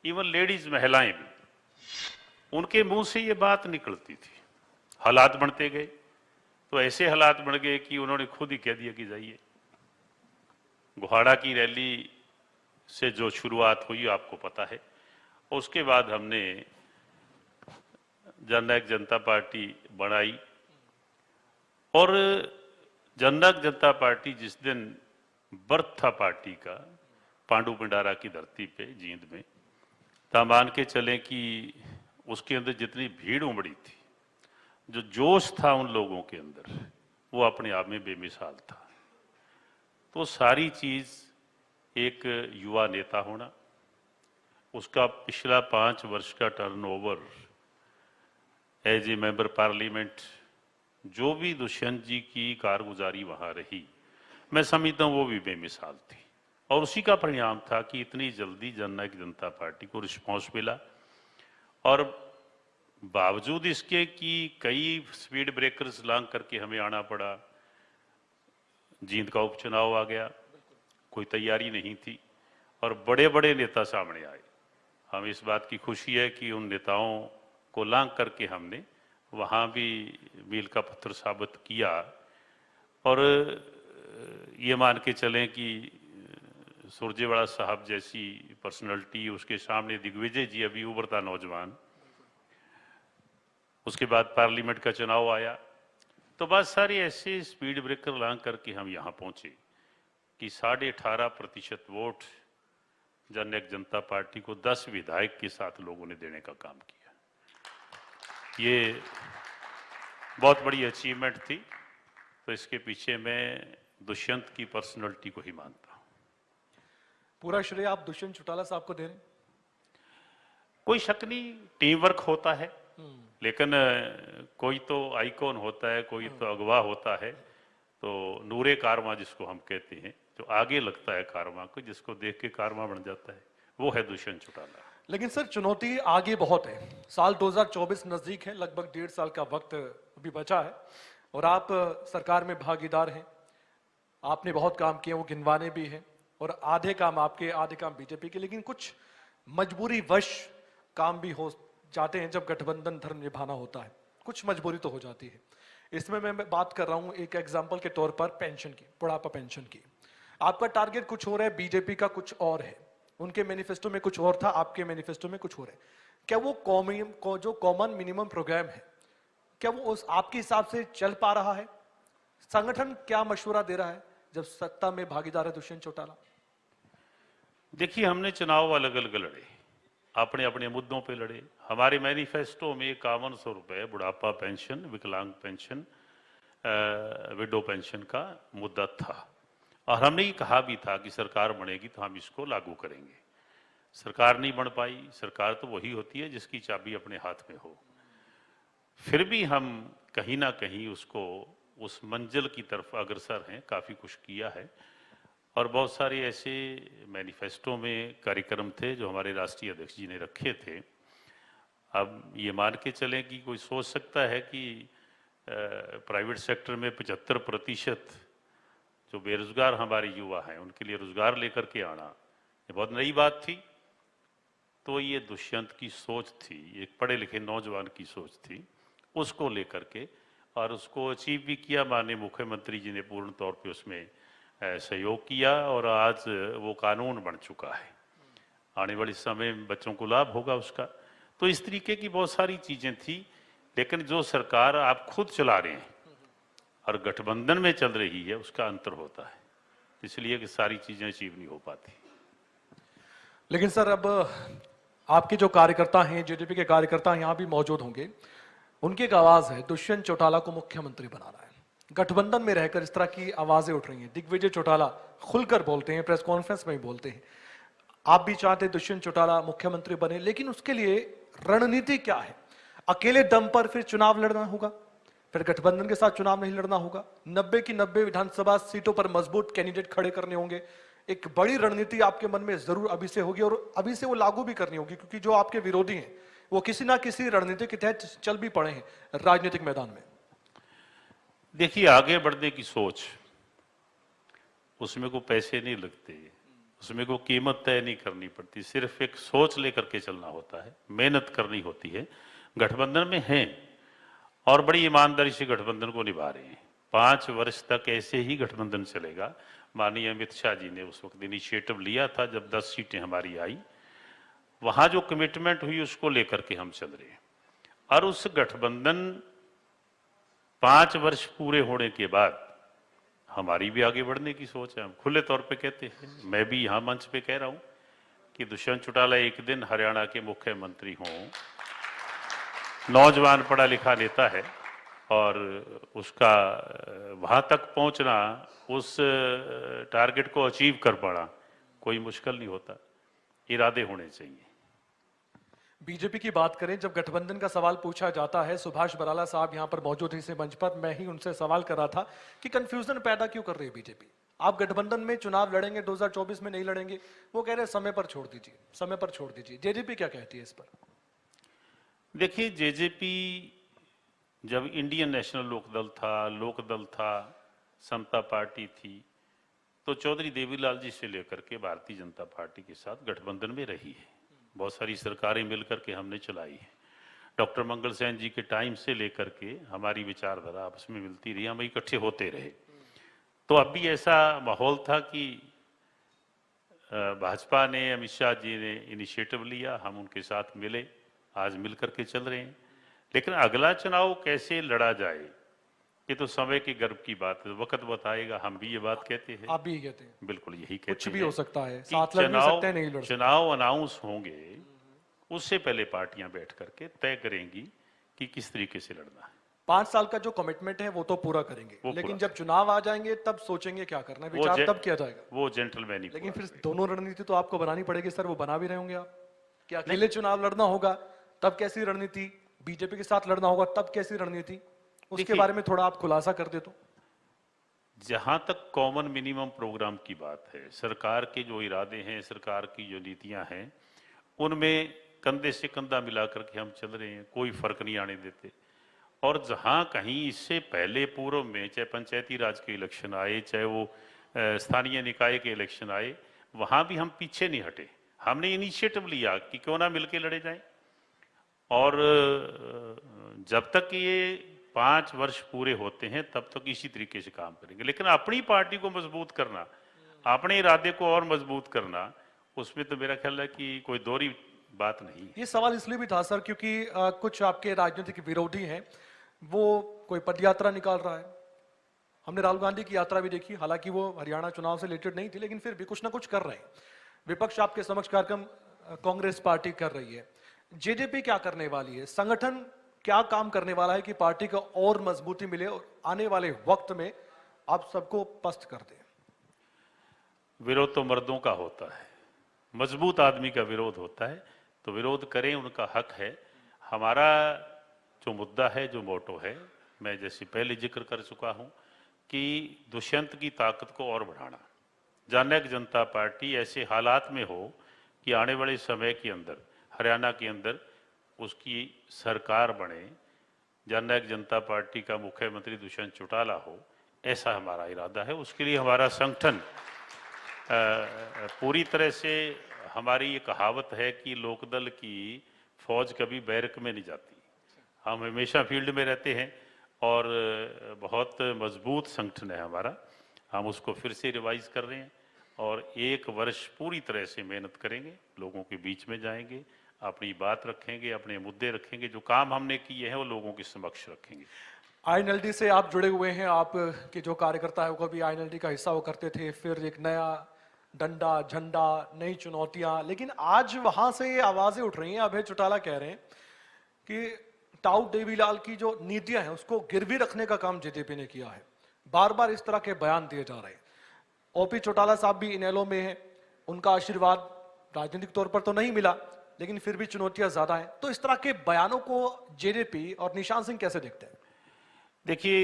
Even ladies महिलाएं भी, उनके मुंह से ये बात निकलती थी। हालात बनते गए तो ऐसे हालात बन गए कि उन्होंने खुद ही कह दिया कि जाइए। गोहाड़ा की रैली से जो शुरुआत हुई आपको पता है, उसके बाद हमने जननायक जनता पार्टी बनाई और जननायक जनता पार्टी जिस दिन बर्थ था पार्टी का पांडु पिंडारा की धरती पे जींद में, तो मान के चलें कि उसके अंदर जितनी भीड़ उमड़ी थी, जो जोश था उन लोगों के अंदर, वो अपने आप में बेमिसाल था। तो सारी चीज एक युवा नेता होना, उसका पिछला 5 वर्ष का turnover as a member parliament, जो भी दुष्यंत जी की कारगुजारी वहां रही, मैं समझता हूं वो भी बेमिसाल थी। और उसी का परिणाम था कि इतनी जल्दी जननायक जनता पार्टी को रिस्पॉन्स मिला और बावजूद इसके कि कई स्पीड ब्रेकर्स लांग करके हमें आना पड़ा, जींद का उपचुनाव आ गया, कोई तैयारी नहीं थी और बड़े बड़े नेता सामने आए। हम इस बात की खुशी है कि उन नेताओं को लांग करके हमने वहाँ भी मील का पत्थर साबित किया और ये मान के चलें कि सुरजेवाला साहब जैसी पर्सनालिटी, उसके सामने दिग्विजय जी अभी उभरता नौजवान, उसके बाद पार्लियामेंट का चुनाव आया, तो बहुत सारे ऐसे स्पीड ब्रेकर लांग करके हम यहाँ पहुंचे कि 18.5% वोट जननायक जनता पार्टी को 10 विधायक के साथ लोगों ने देने का काम किया। ये बहुत बड़ी अचीवमेंट थी। तो इसके पीछे मैं दुष्यंत की पर्सनालिटी को ही मानता हूं। पूरा श्रेय आप दुष्यंत चौटाला साहब को दे रहे हैं? कोई शक नहीं, टीम वर्क होता है, लेकिन कोई तो आइकॉन होता है, कोई तो अगवा होता है। तो नूरे कारवां जिसको हम कहते हैं, जो आगे लगता है कारवां को, जिसको देख के कारवां बन जाता है, वो है दुष्यंत चौटाला। लेकिन सर चुनौती आगे बहुत है। साल 2024 नजदीक है, लगभग 1.5 साल का वक्त अभी बचा है और आप सरकार में भागीदार हैं। आपने बहुत काम किए, वो गिनवाने भी हैं और आधे काम आपके, आधे काम बीजेपी के। लेकिन कुछ मजबूरी वश काम भी हो जाते हैं जब गठबंधन धर्म निभाना होता है, कुछ मजबूरी तो हो जाती है। इसमें मैं बात कर रहा हूं एक एग्जाम्पल के तौर पर पेंशन की, बुढ़ापा पेंशन की। आपका टारगेट कुछ हो रहा है, बीजेपी का कुछ और है, उनके मैनिफेस्टो में कुछ और था, आपके मैनिफेस्टो में कुछ और है। क्या वो जो कॉमन मिनिमम प्रोग्राम है, क्या वो उस आपके हिसाब से चल पा रहा है? संगठन क्या मशवरा दे रहा है जब सत्ता में भागीदार है दुष्यंत चौटाला? देखिए, हमने चुनाव अलग अलग लड़े, अपने अपने मुद्दों पे लड़े। हमारे मैनिफेस्टो में 5100 रुपए बुढ़ापा पेंशन, विकलांग पेंशन, विडो पेंशन का मुद्दा था और हमने ये कहा भी था कि सरकार बनेगी तो हम इसको लागू करेंगे। सरकार नहीं बन पाई। सरकार तो वही होती है जिसकी चाबी अपने हाथ में हो। फिर भी हम कहीं ना कहीं उसको, उस मंजिल की तरफ अग्रसर हैं, काफ़ी कुछ किया है और बहुत सारे ऐसे मैनिफेस्टो में कार्यक्रम थे जो हमारे राष्ट्रीय अध्यक्ष जी ने रखे थे। अब ये मान के चलें कि कोई सोच सकता है कि प्राइवेट सेक्टर में 75% जो बेरोजगार हमारे युवा हैं उनके लिए रोजगार लेकर के आना, ये बहुत नई बात थी। तो ये दुष्यंत की सोच थी, एक पढ़े लिखे नौजवान की सोच थी, उसको लेकर के, और उसको अचीव भी किया। माननीय मुख्यमंत्री जी ने पूर्ण तौर पे उसमें सहयोग किया और आज वो कानून बन चुका है। आने वाले समय में बच्चों को लाभ होगा उसका। तो इस तरीके की बहुत सारी चीजें थी, लेकिन जो सरकार आप खुद चला रहे हैं और गठबंधन में चल रही है, उसका अंतर होता है, इसलिए कि सारी चीजें अचीव नहीं हो पाती। लेकिन सर अब आपके जो कार्यकर्ता हैं, जेजेपी के कार्यकर्ता यहाँ भी मौजूद होंगे, उनकी एक आवाज है दुष्यंत चौटाला को मुख्यमंत्री बनाना है। गठबंधन में रहकर इस तरह की आवाजें उठ रही हैं। दिग्विजय चौटाला खुलकर बोलते हैं, प्रेस कॉन्फ्रेंस में ही बोलते हैं। आप भी चाहते हैं दुष्यंत चौटाला मुख्यमंत्री बने, लेकिन उसके लिए रणनीति क्या है? अकेले दम पर फिर चुनाव लड़ना होगा, फिर गठबंधन के साथ चुनाव नहीं लड़ना होगा, 90 की 90 विधानसभा सीटों पर मजबूत कैंडिडेट खड़े करने होंगे। एक बड़ी रणनीति आपके मन में जरूर अभी से होगी और अभी से वो लागू भी करनी होगी, क्योंकि जो आपके विरोधी हैं वो किसी ना किसी रणनीति के तहत चल भी पड़े हैं राजनीतिक मैदान में। देखिए, आगे बढ़ने की सोच, उसमें कोई पैसे नहीं लगते, उसमें कोई कीमत तय नहीं करनी पड़ती, सिर्फ एक सोच लेकर के चलना होता है, मेहनत करनी होती है। गठबंधन में हैं और बड़ी ईमानदारी से गठबंधन को निभा रहे हैं। 5 वर्ष तक ऐसे ही गठबंधन चलेगा। माननीय अमित शाह जी ने उस वक्त इनिशिएटिव लिया था जब 10 सीटें हमारी आई, वहां जो कमिटमेंट हुई उसको लेकर के हम चल रहे हैं। और उस गठबंधन 5 वर्ष पूरे होने के बाद हमारी भी आगे बढ़ने की सोच है। हम खुले तौर पे कहते हैं, मैं भी यहाँ मंच पे कह रहा हूँ कि दुष्यंत चौटाला एक दिन हरियाणा के मुख्यमंत्री हों। नौजवान पढ़ा लिखा नेता है और उसका वहां तक पहुंचना, उस टारगेट को अचीव कर पाना कोई मुश्किल नहीं होता, इरादे होने चाहिए। बीजेपी की बात करें, जब गठबंधन का सवाल पूछा जाता है, सुभाष बराला साहब यहां पर मौजूद थे इस मंच पर, मैं ही उनसे सवाल कर रहा था कि कंफ्यूजन पैदा क्यों कर रही है बीजेपी। आप गठबंधन में चुनाव लड़ेंगे, 2024 में नहीं लड़ेंगे, वो कह रहे हैं समय पर छोड़ दीजिए, समय पर छोड़ दीजिए। जेजेपी क्या कहती है इस पर? देखिए, जेजेपी जब इंडियन नेशनल लोकदल था, समता पार्टी थी, तो चौधरी देवीलाल जी से लेकर के भारतीय जनता पार्टी के साथ गठबंधन में रही है। बहुत सारी सरकारें मिलकर के हमने चलाई है। डॉक्टर मंगल सेन जी के टाइम से लेकर के हमारी विचारधारा आपस में मिलती रही, हम इकट्ठे होते रहे। तो अब भी ऐसा माहौल था कि भाजपा ने, अमित शाह जी ने इनिशिएटिव लिया, हम उनके साथ मिले, आज मिलकर के चल रहे हैं। लेकिन अगला चुनाव कैसे लड़ा जाए, ये तो समय के गर्भ की बात है, वक्त बताएगा। हम भी ये बात कहते हैं, आप भी यही कहते हैं? बिल्कुल यही कहते हैं, कुछ भी हो सकता है, कि साथ लड़ भी सकते हैं, नहीं लड़ सकते। चुनाव अनाउंस होंगे उससे पहले पार्टियां बैठ करके तय करेंगी कि किस तरीके से लड़ना है। 5 साल का जो कमिटमेंट है वो तो पूरा करेंगे, लेकिन जब चुनाव आ जाएंगे तब सोचेंगे क्या करना है, विचार तब किया जाएगा। वो जेंटलमैन। लेकिन फिर दोनों रणनीति तो आपको बनानी पड़ेगी सर, वो बना भी रहे होंगे आप। क्या अकेले चुनाव लड़ना होगा तब कैसी रणनीति, बीजेपी के साथ लड़ना होगा तब कैसी रणनीति, उसके बारे में थोड़ा आप खुलासा कर दे तो। जहां तक कॉमन मिनिमम प्रोग्राम की बात है, सरकार के जो इरादे हैं, सरकार की जो नीतियां हैं, उनमें कंधे से कंधा मिलाकर के हम चल रहे हैं, कोई फर्क नहीं आने देते। और जहां कहीं इससे पहले पूर्व में, चाहे पंचायती राज के इलेक्शन आए, चाहे वो स्थानीय निकाय के इलेक्शन आए, वहां भी हम पीछे नहीं हटे। हमने इनिशिएटिव लिया कि क्यों ना मिलके लड़े जाएं। और जब तक ये 5 वर्ष पूरे होते हैं तब तक इसी तरीके से काम करेंगे। लेकिन अपनी पार्टी को मजबूत करना, अपने इरादे को और मजबूत करना, उसमें तो मेरा ख्याल है कि कोई दोहरी बात नहीं। ये सवाल इसलिए भी था सर क्योंकि कुछ आपके राजनीतिक विरोधी हैं, वो कोई पदयात्रा निकाल रहा है। हमने राहुल गांधी की यात्रा भी देखी, हालांकि वो हरियाणा चुनाव से रिलेटेड नहीं थी, लेकिन फिर भी कुछ ना कुछ कर रहे हैं। विपक्ष आपके समक्ष कार्यक्रम कांग्रेस पार्टी कर रही है, जेजेपी क्या करने वाली है, संगठन क्या काम करने वाला है कि पार्टी को और मजबूती मिले और आने वाले वक्त में आप सबको पस्त कर दें? विरोध तो मर्दों का होता है, मजबूत आदमी का विरोध होता है, तो विरोध करें, उनका हक है। हमारा जो मुद्दा है, जो मोटो है, मैं जैसे पहले जिक्र कर चुका हूं कि दुष्यंत की ताकत को और बढ़ाना। जननायक जनता पार्टी ऐसे हालात में हो कि आने वाले समय के अंदर हरियाणा के अंदर उसकी सरकार बने, जननायक जनता पार्टी का मुख्यमंत्री दुष्यंत चौटाला हो, ऐसा हमारा इरादा है। उसके लिए हमारा संगठन पूरी तरह से, हमारी ये कहावत है कि लोकदल की फौज कभी बैरक में नहीं जाती, हम हमेशा फील्ड में रहते हैं और बहुत मजबूत संगठन है हमारा। हम उसको फिर से रिवाइज कर रहे हैं और 1 वर्ष पूरी तरह से मेहनत करेंगे, लोगों के बीच में जाएंगे, अपनी बात रखेंगे, अपने मुद्दे रखेंगे, जो काम हमने किए हैं वो लोगों के समक्ष रखेंगे। आईएनएलडी से आप जुड़े हुए हैं, आप के जो कार्यकर्ता है वो कभी आईएनएलडी का हिस्सा वो करते थे, फिर एक नया डंडा झंडा, नई चुनौतियां, लेकिन आज वहां से ये आवाजें उठ रही हैं, अभय चौटाला कह रहे हैं कि ताऊ देवीलाल की जो नीतियां हैं उसको गिरवी रखने का काम जेजेपी ने किया है। बार बार इस तरह के बयान दिए जा रहे हैं। ओपी चौटाला साहब भी इनेलो में हैं, उनका आशीर्वाद राजनीतिक तौर पर तो नहीं मिला, लेकिन फिर भी चुनौतियां ज्यादा हैं। तो इस तरह के बयानों को जेजेपी और निशान सिंह कैसे देखते हैं? देखिए,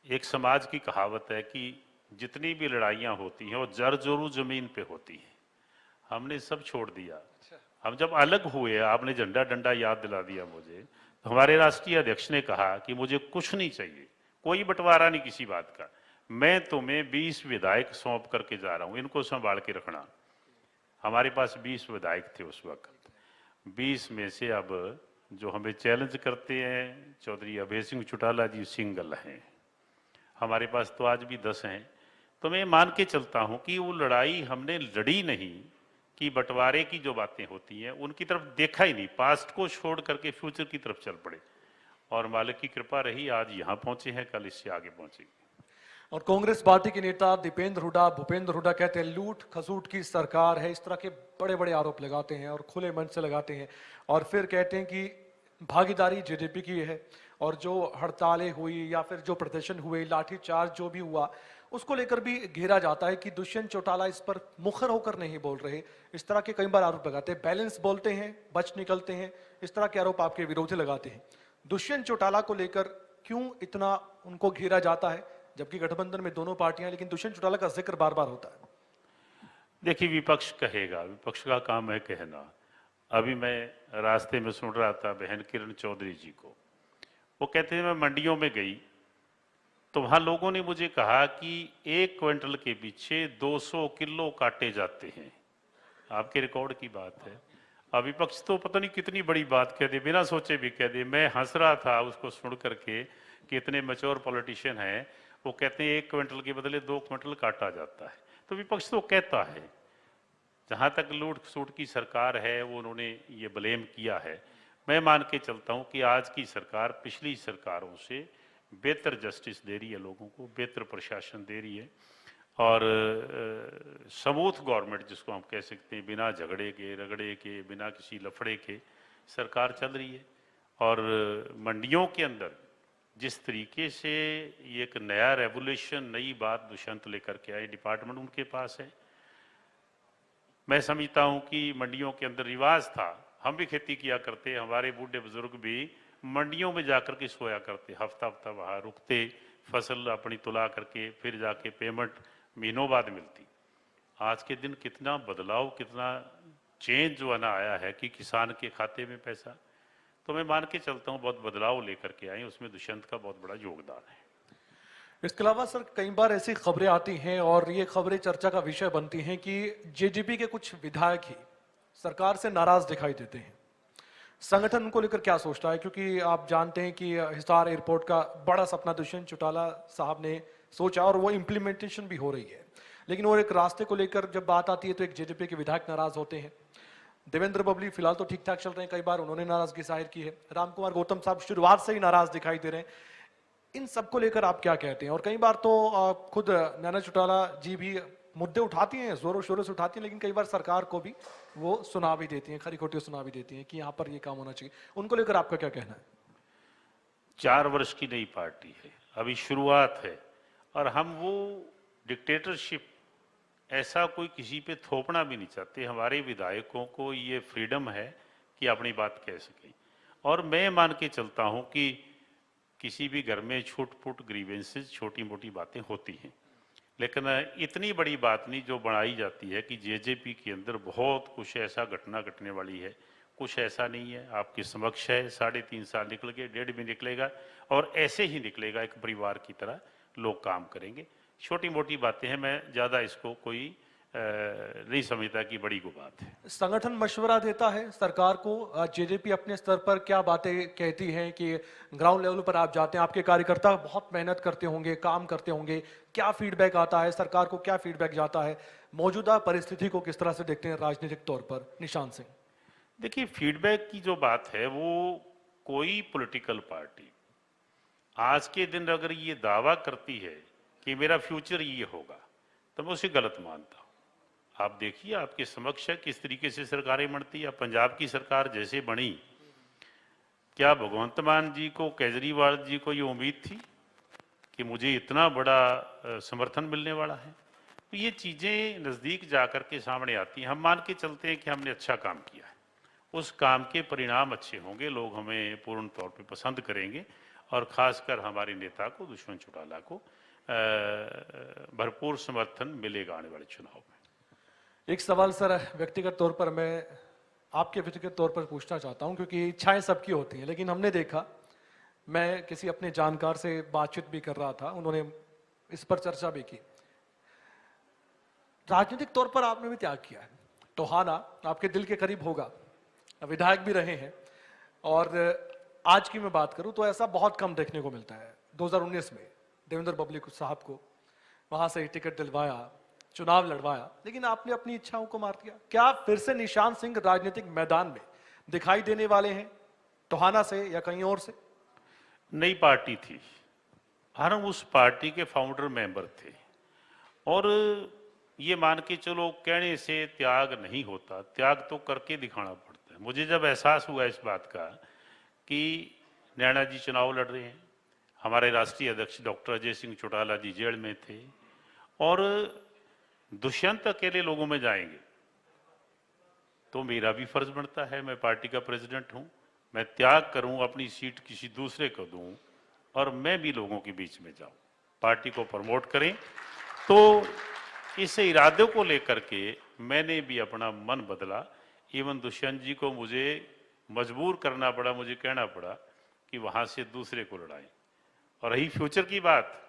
एक समाज की कहावत है कि जितनी भी लड़ाइयां होती हैं वो जर जोरू जमीन पे होती हैं। हमने सब छोड़ दिया। हम जब अलग हुए, आपने झंडा डंडा याद दिला दिया मुझे, तो हमारे राष्ट्रीय अध्यक्ष ने कहा कि मुझे कुछ नहीं चाहिए, कोई बंटवारा नहीं किसी बात का, मैं तुम्हें 20 विधायक सौंप करके जा रहा हूं, इनको संभाल के रखना। हमारे पास 20 विधायक थे उस वक्त। 20 में से अब जो हमें चैलेंज करते हैं चौधरी अभय सिंह चौटाला जी सिंगल हैं, हमारे पास तो आज भी 10 हैं। तो मैं मान के चलता हूं कि वो लड़ाई हमने लड़ी नहीं कि बंटवारे की जो बातें होती हैं उनकी तरफ देखा ही नहीं, पास्ट को छोड़ करके फ्यूचर की तरफ चल पड़े, और मालिक की कृपा रही आज यहाँ पहुंचे हैं, कल इससे आगे पहुंचेंगे। और कांग्रेस पार्टी के नेता दीपेंद्र हुड्डा, भूपेंद्र हुड्डा कहते हैं लूट खसूट की सरकार है, इस तरह के बड़े बड़े आरोप लगाते हैं और खुले मन से लगाते हैं, और फिर कहते हैं कि भागीदारी जेजेपी की है, और जो हड़तालें हुई या फिर जो प्रदर्शन हुए, लाठीचार्ज जो भी हुआ, उसको लेकर भी घेरा जाता है कि दुष्यंत चौटाला इस पर मुखर होकर नहीं बोल रहे। इस तरह के कई बार आरोप लगाते हैं, बैलेंस बोलते हैं, बच निकलते हैं, इस तरह के आरोप आपके विरोधी लगाते हैं। दुष्यंत चौटाला को लेकर क्यों इतना उनको घेरा जाता है, जबकि गठबंधन में दोनों पार्टियां, लेकिन दुष्यंत चौटाला का जिक्र बार बार होता है? देखिए, विपक्ष कहेगा, विपक्ष का काम है कहना। अभी मैं रास्ते में सुन रहा था बहन किरण चौधरी जी को, वो कहते हैं मैं मंडियों में गई तो वहां लोगों ने मुझे कहा कि 1 क्विंटल के पीछे 200 किलो काटे जाते हैं। आपके रिकॉर्ड की बात है। अब विपक्ष तो पता नहीं कितनी बड़ी बात कह दे, बिना सोचे भी कह दे। मैं हंस रहा था उसको सुन करके कि इतने मैच्योर पॉलिटिशियन हैं, वो कहते हैं 1 क्विंटल के बदले 2 क्विंटल काटा जाता है। तो विपक्ष तो कहता है। जहां तक लूट खसूट की सरकार है वो उन्होंने ये ब्लेम किया है। मैं मान के चलता हूं कि आज की सरकार पिछली सरकारों से बेहतर जस्टिस दे रही है, लोगों को बेहतर प्रशासन दे रही है, और स्मूथ गवर्नमेंट जिसको हम कह सकते हैं, बिना झगड़े के रगड़े के, बिना किसी लफड़े के सरकार चल रही है। और मंडियों के अंदर जिस तरीके से ये एक नया रेवोल्यूशन, नई बात दुष्यंत लेकर के आए, डिपार्टमेंट उनके पास है। मैं समझता हूं कि मंडियों के अंदर रिवाज था, हम भी खेती किया करते, हमारे बूढ़े बुजुर्ग भी मंडियों में जाकर के सोया करते, हफ्ता हफ्ता वहां रुकते, फसल अपनी तुला करके फिर जाके पेमेंट महीनों बाद मिलती। आज के दिन कितना बदलाव, कितना चेंज जो है ना आया है कि किसान के खाते में पैसा। तो मैं मान के चलता हूँ बहुत बदलाव लेकर के आए, उसमें दुष्यंत का बहुत बड़ा योगदान है। इसके अलावा सर, कई बार ऐसी खबरें आती हैं और ये खबरें चर्चा का विषय बनती हैं कि जेजेपी के कुछ विधायक ही सरकार से नाराज दिखाई देते हैं। संगठन उनको लेकर क्या सोचता है? क्योंकि आप जानते हैं कि हिसार एयरपोर्ट का बड़ा सपना दुष्यंत चौटाला साहब ने सोचा और वो इम्प्लीमेंटेशन भी हो रही है, लेकिन वो एक रास्ते को लेकर जब बात आती है तो एक जेजेपी के विधायक नाराज होते हैं। देवेंद्र बबली फिलहाल तो ठीक ठाक चल रहे हैं, कई बार उन्होंने नाराजगी जाहिर की है। रामकुमार गौतम साहब शुरुआत से ही नाराज दिखाई दे रहे हैं। इन सबको लेकर आप क्या कहते हैं? और कई बार तो खुद नैना चौटाला जी भी मुद्दे उठाती हैं, जोरों शोरों से उठाती हैं, लेकिन कई बार सरकार को भी वो सुना भी देती हैं, खरी खोटी सुना भी देती हैं कि यहाँ पर ये काम होना चाहिए। उनको लेकर आपका क्या कहना है? 4 वर्ष की नई पार्टी है, अभी शुरुआत है, और हम वो डिक्टेटरशिप ऐसा कोई किसी पे थोपना भी नहीं चाहते। हमारे विधायकों को ये फ्रीडम है कि अपनी बात कह सकें। और मैं मान के चलता हूं कि किसी भी घर में छूट-फूट ग्रीवेंसेस, छोटी मोटी बातें होती हैं, लेकिन इतनी बड़ी बात नहीं जो बढ़ाई जाती है कि जेजेपी के अंदर बहुत कुछ ऐसा घटना घटने वाली है। कुछ ऐसा नहीं है, आपके समक्ष है। 3.5 साल निकल गए, 1.5 भी निकलेगा, और ऐसे ही निकलेगा, एक परिवार की तरह लोग काम करेंगे। छोटी मोटी बातें हैं, मैं ज़्यादा इसको कोई नहीं समझता कि बड़ी को बात है। संगठन मशवरा देता है सरकार को? जेजेपी अपने स्तर पर क्या बातें कहती है कि ग्राउंड लेवल पर आप जाते हैं, आपके कार्यकर्ता बहुत मेहनत करते होंगे, काम करते होंगे, क्या फीडबैक आता है सरकार को? क्या फीडबैक जाता है? मौजूदा परिस्थिति को किस तरह से देखते हैं राजनीतिक तौर पर? निशान सिंह, देखिए, फीडबैक की जो बात है वो कोई पॉलिटिकल पार्टी आज के दिन अगर ये दावा करती है कि मेरा फ्यूचर ये होगा, तो मैं उसे गलत मानता हूँ। आप देखिए, आपके समक्ष है किस तरीके से सरकारें बनती है। पंजाब की सरकार जैसे बनी, क्या भगवंत मान जी को, केजरीवाल जी को ये उम्मीद थी कि मुझे इतना बड़ा समर्थन मिलने वाला है? तो ये चीज़ें नज़दीक जाकर के सामने आती हैं। हम मान के चलते हैं कि हमने अच्छा काम किया है, उस काम के परिणाम अच्छे होंगे, लोग हमें पूर्ण तौर पे पसंद करेंगे, और ख़ासकर हमारे नेता को, दुष्यंत चौटाला को, भरपूर समर्थन मिलेगा आने वाले चुनाव में। एक सवाल सर व्यक्तिगत तौर पर मैं आपके व्यक्तिगत तौर पर पूछना चाहता हूं, क्योंकि इच्छाएं सबकी होती हैं, लेकिन हमने देखा, मैं किसी अपने जानकार से बातचीत भी कर रहा था, उन्होंने इस पर चर्चा भी की। राजनीतिक तौर पर आपने भी त्याग किया है, टोहाना आपके दिल के करीब होगा, विधायक भी रहे हैं, और आज की मैं बात करूं तो ऐसा बहुत कम देखने को मिलता है। 2019 में देवेंद्र बबली साहब को वहां से टिकट दिलवाया, चुनाव लड़वाया, लेकिन आपने अपनी इच्छाओं को मार दिया। क्या फिर से निशान सिंह राजनीतिक मैदान में दिखाई देने वाले हैं, टोहाना से या कहीं और से? नई पार्टी थी, हम उस पार्टी के फाउंडर मेंबर थे, और ये मान के चलो कहने से त्याग नहीं होता, त्याग तो करके दिखाना पड़ता है। मुझे जब एहसास हुआ इस बात का कि नैना जी चुनाव लड़ रहे हैं, हमारे राष्ट्रीय अध्यक्ष डॉक्टर अजय सिंह चौटाला जी जेल में थे, और दुष्यंत अकेले लोगों में जाएंगे, तो मेरा भी फर्ज बनता है, मैं पार्टी का प्रेसिडेंट हूं, मैं त्याग करूं, अपनी सीट किसी दूसरे को दूं, और मैं भी लोगों के बीच में जाऊं, पार्टी को प्रमोट करें। तो इस इरादे को लेकर के मैंने भी अपना मन बदला। इवन दुष्यंत जी को मुझे मजबूर करना पड़ा, मुझे कहना पड़ा कि वहां से दूसरे को लड़ाएं। और रही फ्यूचर की बात,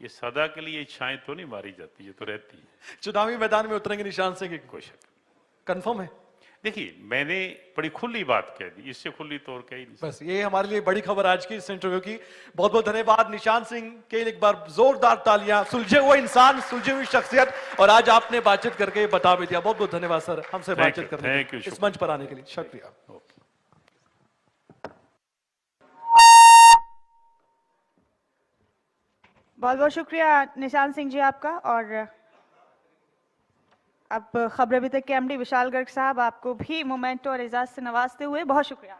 ये सदा के लिए इच्छाएं तो नहीं मारी जाती, ये तो रहती है। चुनावी मैदान में उतरेंगे निशान सिंह की? कोई शक कंफर्म है? देखिए, मैंने बड़ी खुली बात कह दी, इससे खुली तो और कह ही नहीं। बस ये हमारे लिए बड़ी खबर आज की इस इंटरव्यू की। बहुत बहुत धन्यवाद निशान सिंह के लिए, एक बार जोरदार तालियां। सुलझे हुए इंसान, सुलझी हुई शख्सियत, और आज आपने बातचीत करके बता भी दिया। बहुत बहुत धन्यवाद सर हमसे बातचीत करने के लिए, इस मंच पर आने के लिए शुक्रिया। बहुत बहुत शुक्रिया निशान सिंह जी आपका। और अब खबरें अभी तक के एमडी विशाल गर्ग साहब आपको भी मोमेंटो और एजाज से नवाजते हुए बहुत शुक्रिया।